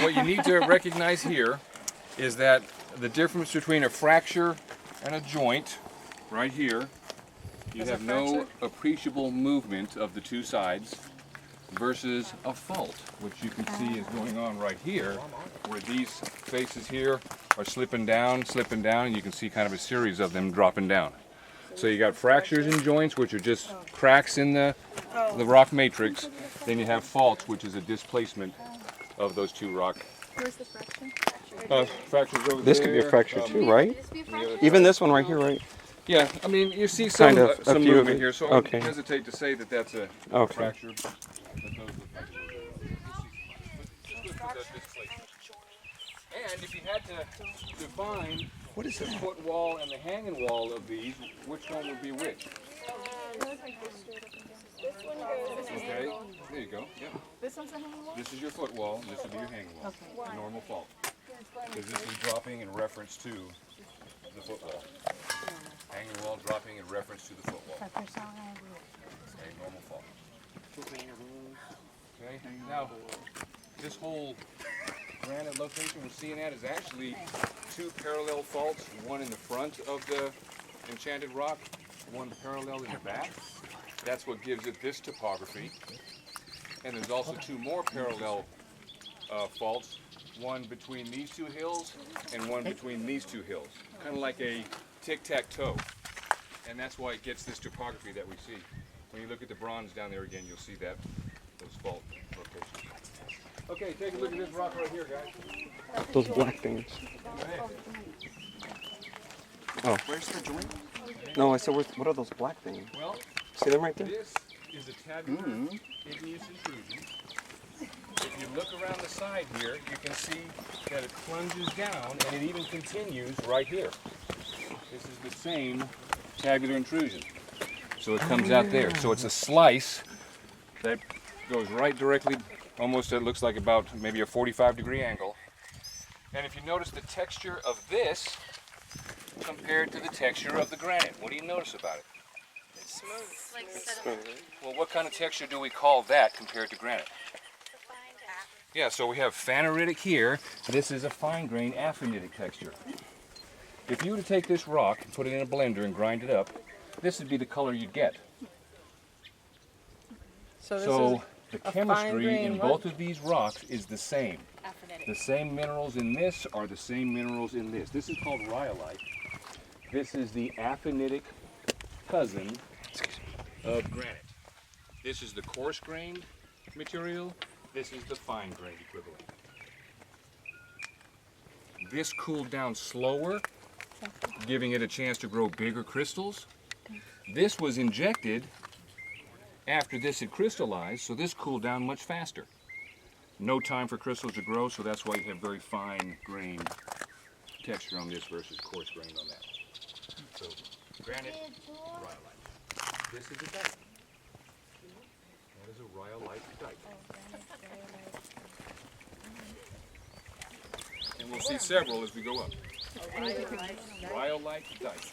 what you need to recognize here is that the difference between a fracture and a joint, right here, you have no appreciable movement of the two sides, versus a fault, which you can see is going on right here, where these faces here are slipping down, and you can see kind of a series of them dropping down. So you got fractures in joints, which are just cracks in the rock matrix. Then you have faults, which is a displacement of those two rock. Where's the fracture? Fractures over This there. could be a fracture too, right? Even this one right here, right? Yeah, I mean, you see some, Kind of, a some few of movement it. here, so Okay. I hesitate to say that that's a Okay. fracture. But those look like displacement. And if you had to define the foot wall and the hanging wall of these, which one would be which? Okay, there you go. Yep. This one's the hanging wall? This is your foot wall, and this would be your hanging wall. Okay. A normal fault. Because this is dropping in reference to the foot wall. Hanging wall dropping in reference to the foot wall. A normal fault. Okay, now this whole granite location we're seeing at is actually two parallel faults, one in the front of the enchanted rock, one parallel in the back. That's what gives it this topography. And there's also two more parallel faults, one between these two hills and one between these two hills. Kind of like a tic-tac-toe. And that's why it gets this topography that we see. When you look at the bronze down there again, you'll see that, those fault locations. Okay, take a look at this rock right here, guys. Those black things. Oh. Where's the joint? No, I said, what are those black things? Well, See them right there? this is a tabular igneous intrusion. If you look around the side here, you can see that it plunges down and it even continues right here. This is the same tabular intrusion. So it comes out there. So it's a slice that goes right directly, almost it looks like about maybe a 45-degree angle. And if you notice the texture of this compared to the texture of the granite, what do you notice about it? It's smooth. Well, what kind of texture do we call that compared to granite? Yeah, so we have phaneritic here. This is a fine-grained aphanitic texture. If you were to take this rock and put it in a blender and grind it up, this would be the color you'd get. So the chemistry in both of these rocks is the same. The same minerals in this are the same minerals in this. This is called rhyolite. This is the aphanitic cousin of granite. This is the coarse-grained material. This is the fine-grained equivalent. This cooled down slower, giving it a chance to grow bigger crystals. This was injected after this had crystallized, so this cooled down much faster. No time for crystals to grow, so that's why you have very fine-grained texture on this versus coarse-grained on that. So, granite, rhyolite. This is a dike. That is a rhyolite dike. And we'll see several as we go up. Rhyolite dike.